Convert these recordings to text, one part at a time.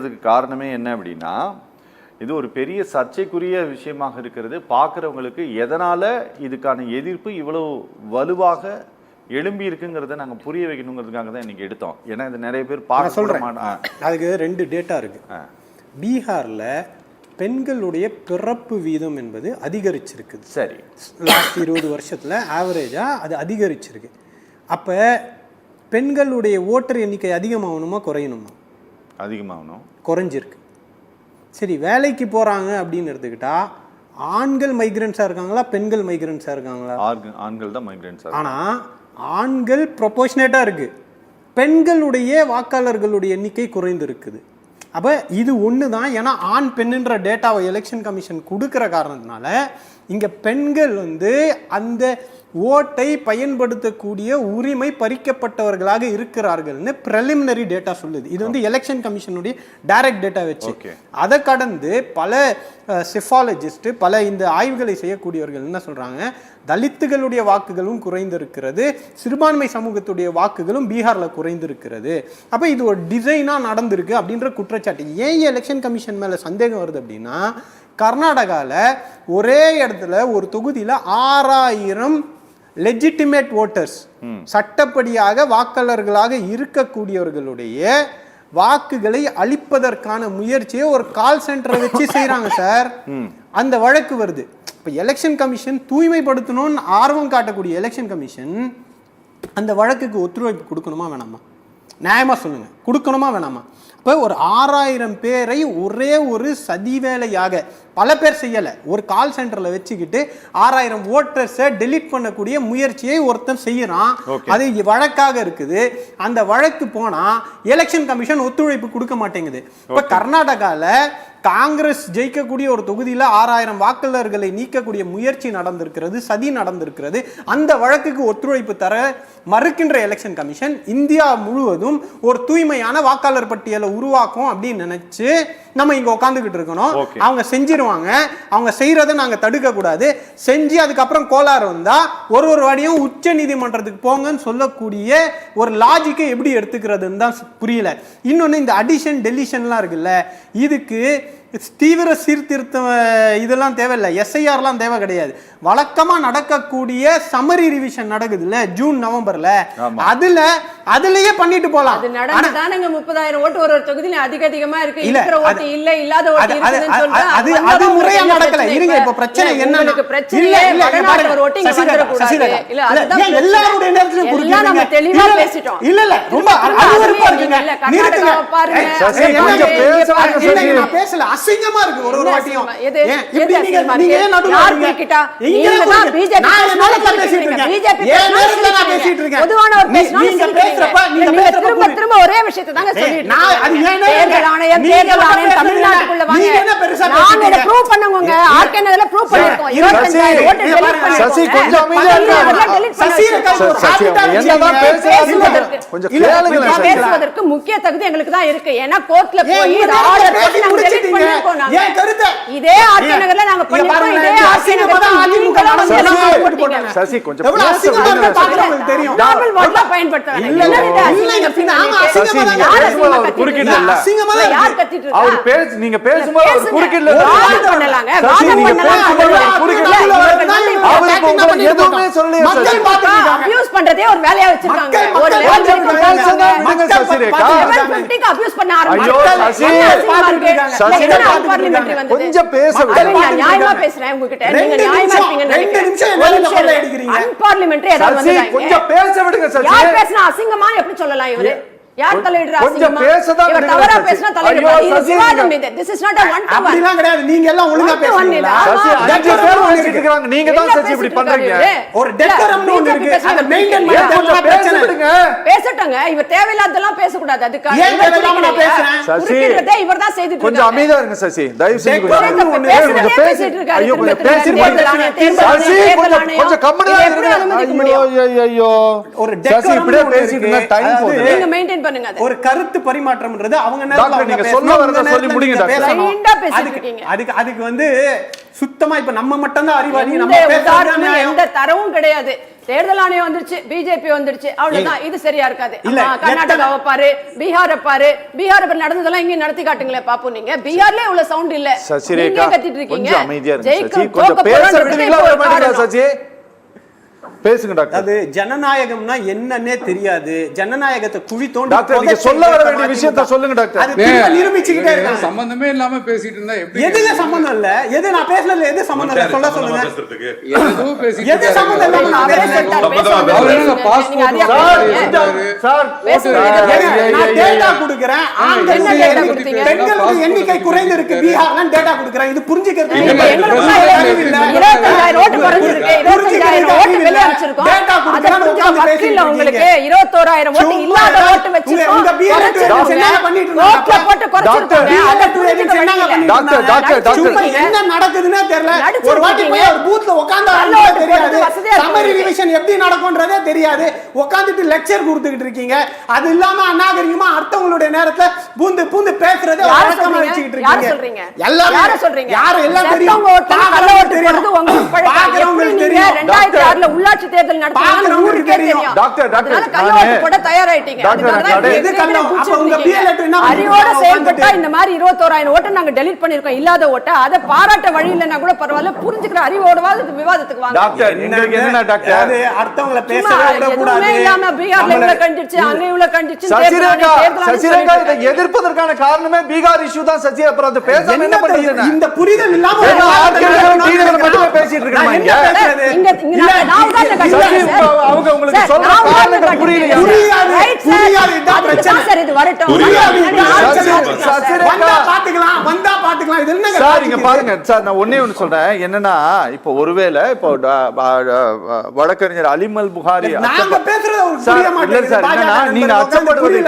கேட்கறதுக்கு காரணமே என்ன அப்படின்னா, இது ஒரு பெரிய சர்ச்சைக்குரிய விஷயமாக இருக்கிறது. பார்க்குறவங்களுக்கு எதனால இதுக்கான எதிர்ப்பு இவ்வளவு வலுவாக எழும்பி இருக்குங்கிறத நாங்கள் புரிய வைக்கணுங்கிறதுக்காக தான் இன்னைக்கு எடுத்தோம். ஏன்னா இது நிறைய பேர் பார்க்க சொல்கிறேன். அதுக்கு 2 டேட்டா இருக்கு. பீகாரில் பெண்களுடைய பிறப்பு வீதம் என்பது அதிகரிச்சிருக்குது. சரி, லாஸ்ட் 20 வருஷத்தில் ஆவரேஜாக அது அதிகரிச்சிருக்கு. அப்போ பெண்களுடைய ஓட்டர் எண்ணிக்கை அதிகமாகணுமா குறையணுமா? அதிகமாகணும். குறைஞ்சிருக்கு. சரி, வேலைக்கு போகிறாங்க அப்படின்னு எடுத்துக்கிட்டா ஆண்கள் மைக்ரன்ஸாக இருக்காங்களா பெண்கள் மைக்ரன்ஸாக இருக்காங்களா? ஆண்கள் தான் மைக்ரன்ஸாக. ஆனால் ஆண்கள் ப்ரொபோர்ஷனேட்டாக இருக்குது, பெண்களுடைய வாக்காளர்களுடைய எண்ணிக்கை குறைந்து இருக்குது. அப்போ இது ஒன்று தான். ஏன்னா ஆண் பெண்ணுன்ற டேட்டாவை எலெக்ஷன் கமிஷன் கொடுக்குற காரணத்தினால இங்கே பெண்கள் அந்த ஓட்டை பயன்படுத்தக்கூடிய உரிமை பறிக்கப்பட்டவர்களாக இருக்கிறார்கள்னு ப்ரெலிமினரி டேட்டா சொல்லுது. இது எலெக்ஷன் கமிஷனுடைய டைரக்ட் டேட்டா வச்சு. அதை கடந்து பல செஃபாலஜிஸ்ட் பல இந்த ஆய்வுகளை செய்யக்கூடியவர்கள் என்ன சொல்றாங்க, தலித்துகளுடைய வாக்குகளும் குறைந்திருக்கிறது, சிறுபான்மை சமூகத்துடைய வாக்குகளும் பீகார்ல குறைந்திருக்கிறது. அப்ப இது ஒரு டிசைனா நடந்திருக்கு அப்படின்ற குற்றச்சாட்டு. ஏன் எலெக்ஷன் கமிஷன் மேல சந்தேகம் வருது அப்படின்னா, கர்நாடகாவில் ஒரே இடத்துல ஒரு தொகுதியில் 6000 லெஜிட்டிமேட் ஓட்டர்ஸ், சட்டப்படியாக வாக்காளர்களாக இருக்கக்கூடியவர்களுடைய வாக்குகளை அளிப்பதற்கான முயற்சியை ஒரு கால் சென்டரை வச்சு செய்யறாங்க சார். அந்த வழக்கு வருது. இப்போ எலெக்ஷன் கமிஷன் தூய்மைப்படுத்தணும்னு ஆர்வம் காட்டக்கூடிய எலெக்ஷன் கமிஷன் அந்த வழக்குக்கு ஒத்துழைப்பு கொடுக்கணுமா வேணாமா? நியாயமா சொல்லுங்க, கொடுக்கணுமா வேணாமா? இப்போ ஒரு 6000 பேரை ஒரே ஒரு சதி வேலையாக பல பேர் செய்யலை, ஒரு கால் சென்டரில் வச்சுக்கிட்டு 6000 ஓட்டர்ஸை டெலீட் பண்ணக்கூடிய முயற்சியை ஒருத்தன் செய்யறான். அது வழக்காக இருக்குது. அந்த வழக்கு போனால் எலெக்ஷன் கமிஷன் ஒத்துழைப்பு கொடுக்க மாட்டேங்குது. இப்போ கர்நாடகாவில் காங்கிரஸ் ஜெயிக்கக்கூடிய ஒரு தொகுதியில் 6000 வாக்காளர்களை நீக்கக்கூடிய முயற்சி நடந்திருக்கிறது, சதி நடந்திருக்கிறது. அந்த வழக்குக்கு ஒத்துழைப்பு தர மறுக்கின்ற எலெக்ஷன் கமிஷன் இந்தியா முழுவதும் ஒரு தூய்மையான வாக்காளர் பட்டியலை உருவாக்கும் அப்படின்னு நினைச்சு நம்ம இங்க உட்காந்துக்கிட்டு இருக்கணும். அவங்க செஞ்சிருவாங்க. அவங்க செய்யறதை நாங்க தடுக்க கூடாது. செஞ்சு அதுக்கப்புறம் கோளாறு வந்தா ஒரு வாடியும் உச்ச நீதிமன்றத்துக்கு போங்கன்னு சொல்லக்கூடிய ஒரு லாஜிக்கை எப்படி எடுத்துக்கிறதுன்னு தான் புரியல. இன்னொன்னு, இந்த அடிஷன் டெலிஷன்லாம் இருக்குல்ல, இதுக்கு தீவிர சீர்திருத்தம் இதெல்லாம் தேவையில்லை, எஸ்ஐஆர்லாம் தேவை கிடையாது. வழக்கமா நடக்கக்கூடிய சம்மரி ரிவிஷன் நடக்குது இல்ல ஜூன் நவம்பர்ல, அதுலயே பண்ணிட்டு போலாம். 30,000 ஓட்டு ஒரு தொகுதியில அதிகமா இருக்கு, இருக்கிற ஓட்டு இல்ல, இல்லாத ஓட்டு இருக்குன்னு சொல்றா. அது முறையா நடக்கல. இருங்க, இப்ப பிரச்சனை என்ன? பிரச்சனையே வடநாட்டு ஒரு ஓட்டு இங்க வந்துற கூடாது. இல்ல அதுதான் எல்லாரோட நேரத்துல குடுங்க. நம்ம தெளிவா பேசிட்டோம். இல்ல ரொம்ப அருவருப்பா இருக்குங்க. கர்நாடகா பாருங்க. நான் பேசல, அசிங்கமா இருக்கு ஒரு வாட்டியும். எப்படி நீங்க ஏன் நடுவுல இருக்கீங்க? நீங்க தான் பிஜேபி பேசிட்டு இருக்கீங்க. பிஜேபி நான் பேசிட்டு இருக்கேன். பொதுவான ஒரு பேசினா நீங்க பேசுறப்ப நீங்க திரும்ப ஒரே விஷயத்தை தாங்க சொல்லிட்டு இருக்கீங்க. தேர்தல் ஆணையம் தமிழ்நாட்டுக்குள்ள வாங்க. நீங்க என்ன பெருசா நாங்க இத ப்ரூவ் பண்ணுங்க. ஆர்கே நகர்ல ப்ரூவ் பண்ணிருக்கோம். 25000 ஓட்டு டெலீட் பண்ணிருக்கோம். சசி கொஞ்சம் அமைதியா இருங்க. சசி என்னதான் பேசுறீங்க? கொஞ்சம் கேளுங்க. பேசுவதற்கு முக்கிய தகுதி எங்களுக்கு தான் இருக்கு. ஏன்னா கோர்ட்ல போய் ஆர்டர் போட்டு நாங்க டெலீட் பண்ணிருக்கோம். நாங்க இதே ஆர்கே நகர்ல நாங்க பண்ணிருக்கோம். இதே ஆர்கே நகர்ல அதிமுக நடந்து சசி கொஞ்சம் பேசுங்க. தெரியும் நார்மல் வாட்ல பயன்படுத்துறாங்க. இல்லங்க பின்ன ஆமா அசிங்கமா குறுக்கிடல. அசிங்கமா யார் கத்திட்டு இருக்கா? அவர் பேச நீங்க பேசும்போது அவர் குறுக்கிடல. பண்ணலாங்க. வாதம் பண்ணலாம். குறுக்கிடல. அவருக்கு உங்களுக்கு எதுவுமே சொல்லலையே. மக்கள் பாத்துட்டாங்க. அபியூஸ் பண்றதே ஒரு வேலையா வச்சிருக்காங்க. ஒரு மக்கள் சசி ரேகா 50க்கு அபியூஸ் பண்ண ஐயோ சசி கொஞ்சம் பேச விடுங்க. நான் நியாயமா பேசுறேன் உங்ககிட்ட. நீங்க நியாயமா இருப்பீங்கன்னு நினைக்கிறேன். அன்பார்லிமெண்டரி ஏதாவது வந்தாங்க. கொஞ்சம் பேச விடுங்க சசி. யார் பேசினா அசிங்கமா எப்படி சொல்லலாம் இவரு? யார் தலையிடுறா? கொஞ்சம் பேசதான் இவர் தவறா பேசினா தலையிடுறா. இது விவாதம் இது. This is not a one to one. அப்படிலாம் கிடையாது. நீங்க எல்லாம் ஒழுங்கா பேசுறீங்க. சசி அஞ்சு பேர் பேசிட்டு இருக்காங்க. நீங்க தான் சசி இப்படி பண்றீங்க. ஒரு டெக்கரம்னு ஒன்னு இருக்கு. அத மெயின்டெய்ன் பண்ண பேச விடுங்க. பேசட்டங்க. இவர் தேவையில்லாததெல்லாம் பேச கூடாது. அதுக்கு ஏன் தேவையில்லாம நான் பேசுறேன்? சசி இவர் தான் செய்துட்டு இருக்காரு. கொஞ்சம் அமைதியா இருங்க சசி. தயவு செஞ்சு கொஞ்சம் பேசிட்டு இருக்காரு. ஐயோ கொஞ்சம் பேசிட்டு சசி கொஞ்சம் கம்முனு இருங்க. ஐயோ ஒரு டெக்கரம் இப்படியே பேசிட்டு இருந்தா டைம் போகுது. நீங்க மெயின்டெய்ன் பண்ணுங்க. ஒரு கருத்து பரிமாற்றம்ன்றது அவங்க நேரத்துல நீங்க சொல்ல வரத சொல்லி முடிங்க டாக்டர். அதுக்கு சுத்தமா இப்ப நம்ம மட்டும் தான் அறிவாளி. நம்ம பேசுறது எந்த தரவும் கிடையாது. தேர்தல் ஆணையம் வந்துருச்சு, பிஜேபி வந்துருச்சு, அவ்வளவுதான். இது சரியா இருக்காது. இல்ல, கர்நாடகா பாரு, பீகார் பாரு, பீகார் நடந்ததெல்லாம் இங்க நடத்தி காட்டுங்களே பாப்போம். நீங்க பீகார்ல இவ்வளவு சவுண்ட் இல்ல, நீங்க கத்திட்டு இருக்கீங்க. பேசுங்க டாக்டர். அது ஜனநாயகம்னா என்னன்னே தெரியாது. ஜனநாயகத்தை குழி தோண்டி டாக்டர் நீங்க சொல்ல வர வேண்டிய விஷயத்தை சொல்லுங்க டாக்டர். அது திரும்ப நிரூபிச்சுக்கிட்டே இருக்காங்க. சம்பந்தமே இல்லாம பேசிட்டு இருந்தா எப்படி? எதுல சம்பந்தம் இல்ல? எது நான் பேசலல, எது சம்பந்தம் இல்ல சொல்ல சொல்லுங்க. எதுவும் பேசிட்டு எது சம்பந்தம் இல்ல? நான் டேட்டா கொடுக்கிறேன். பெண்களுடைய எண்ணிக்கை குறைந்து இருக்கு பீகார்ல, டேட்டா கொடுக்கிறேன். இது புரிஞ்சிக்கிறது ஓட்டு குறைஞ்சிருக்கு, 25,000 ஓட்டு வெளிய வச்சிருக்கோம். அது வக்கீல்ல உங்களுக்கு 21,000 ஓட்டு இல்லாத ஓட்டு வச்சிருக்கோம். உங்க பிஎல்ஏ என்ன பண்ணிட்டு இருக்காங்க? போட்டு குறைச்சிருக்காங்க. அத புரிஞ்சிட்டு என்ன என்ன நடக்குதுன்னே தெரியல. ஒரு வாட்டி போய் ஒரு பூத்ல உட்கார்ந்தா தெரியாது, சம்மரி ரிவிஷன் எப்படி நடக்கும்ன்றதே தெரியாது. உட்கார்ந்துட்டு லெக்சர் கொடுத்துக்கிட்டு இருக்கீங்க. அது இல்லாம அநாகரிகமா அடுத்தவங்களுடைய நேரத்துல பூந்து பூந்து பேசுறதே வழக்கமா வச்சிட்டு இருக்கீங்க. எல்லாரும் சொல்றீங்க. யாரு எல்லாம் தெரியும். கள்ள ஓட்டு போடுறது உங்களுக்கு பழக்கம். தெரியும். 2006ல உள்ளாட்சி தேர்தல் நடத்துறாங்க, ஊருக்கே தெரியும். டாக்டர் கள்ள ஓட்டு போட தயாராயிட்டீங்க. அறிவோட செயல்பட்டா இந்த மாதிரி 21,000 ஓட்டு நாங்க டெலீட் பண்ணிருக்கோம், இல்லாத ஓட்ட. அதை பாராட்ட வழி இல்லைன்னா கூட பரவாயில்ல, புரிஞ்சுக்கிற அறிவோடவாது விவாதத்துக்கு வாங்க. டாக்டர் உங்களுக்கு என்ன டாக்டர்? அது அடுத்தவங்கள பேசவே விட கூடாது. இல்லாம பீகார்ல இவ்வளவு கண்டிச்சு, அங்க இவ்வளவு கண்டிச்சு. சசிரேகா இதை எதிர்ப்பதற்கான காரணமே பீகார் இஷ்யூ தான். சசி அப்புறம் அது பேசாம என்ன பண்றீங்க? இந்த புரிதல் இல்லாம மட்டும் பேசிட்டு இருக்காங்க. அவங்க உங்களுக்கு சொல்ற காரணங்கள் புரியலையா? சார் இங்க பாருங்க சார், நான் ஒண்ணே ஒண்ணு சொல்றேன். என்னன்னா இப்போ ஒருவேளை இப்போ வழக்கறிஞர் அலிமல் புகாரி நீங்க அச்சப்படுவது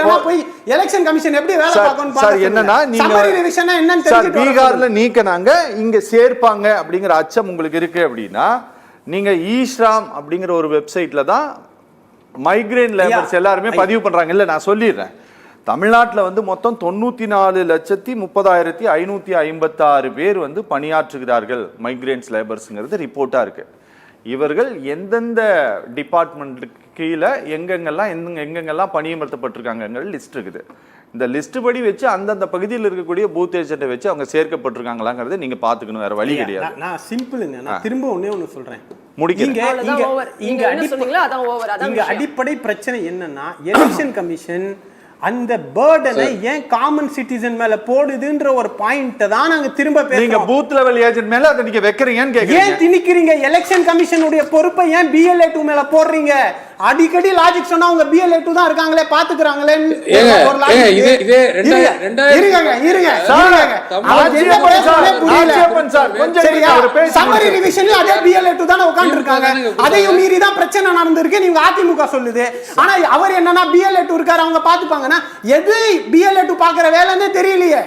எலெக்ஷன் கமிஷன் எப்படி வேலை பார்க்கணும் சார், என்னன்னா நீங்க பீகார்ல நீக்கினாங்க, இங்க சேர்ப்பாங்க அப்படிங்கிற அச்சம் உங்களுக்கு இருக்கு அப்படின்னா நீங்க ஈஸ்ராம் அப்படிங்கிற ஒரு வெப்சைட்ல தான் மைக்ரேன் லேபர்ஸ் எல்லாருமே பதிவு பண்றாங்க. இல்ல நான் சொல்லிடுறேன், தமிழ்நாட்டில் வந்து மொத்தம் 94,30,556 பேர் வந்து பணியாற்றுகிறார்கள் மைக்ரேன்ஸ் லேபர்ஸுங்கிறது ரிப்போர்ட்டா இருக்கு. இவர்கள் எந்தெந்த டிபார்ட்மெண்ட்டுக்கு கீழே எங்கெங்கெல்லாம் பணியமர்த்தப்பட்டிருக்காங்கிற லிஸ்ட் இருக்குது. இந்த லிஸ்ட் படி வச்சு அந்தந்த பகுதியில் இருக்கக்கூடிய பூத் ஏஜென்ட்டை வச்சு அவங்க சேர்க்கப்பட்டிருக்காங்களாங்கிறத நீங்க பாத்துக்கணும், வேற வழி கிடையாது. நான் சிம்பிளுங்க, நான் திரும்ப ஒண்ணு சொல்றேன். இங்க அடிப்படை பிரச்சனை என்னன்னா, எலெக்ஷன் கமிஷன் அந்த பர்டனை ஏன் காமன் சிட்டிசன் மேல போடுதுன்ற ஒரு பாயிண்ட் தான் நாங்க திரும்ப பேசுறோம். நீங்க பூத் லெவல் ஏஜென்ட் மேல அத நீங்க வைக்கிறீங்கன்னு கேக்குறீங்க. ஏன் திணிக்கிறீங்க? எலெக்ஷன் கமிஷனுடைய பொறுப்பை ஏன் BLA 2 மேல போடுறீங்க? அடிக்கடி லாஜிக் சொன்னா உங்க BLA 2 தான் இருக்காங்களே பாத்துக்கறாங்களே ஒரு லாஜிக். இதே 2000 இருங்க கொஞ்சம் ஒரு பேச சம்மரி ரிவிஷன்ல அதே BLA 2 தான உட்கார்ந்திருக்காங்க. அதையும் மீறி தான் பிரச்சனை நடந்திருக்கு. நீங்க அதிமுக சொல்லுது. ஆனா அவர் என்னன்னா BLA 2 இருக்காரு அவங்க பாத்துப்பாங்கன்னா எது BLA 2 பாக்குற வேலைன்னே தெரியலையே.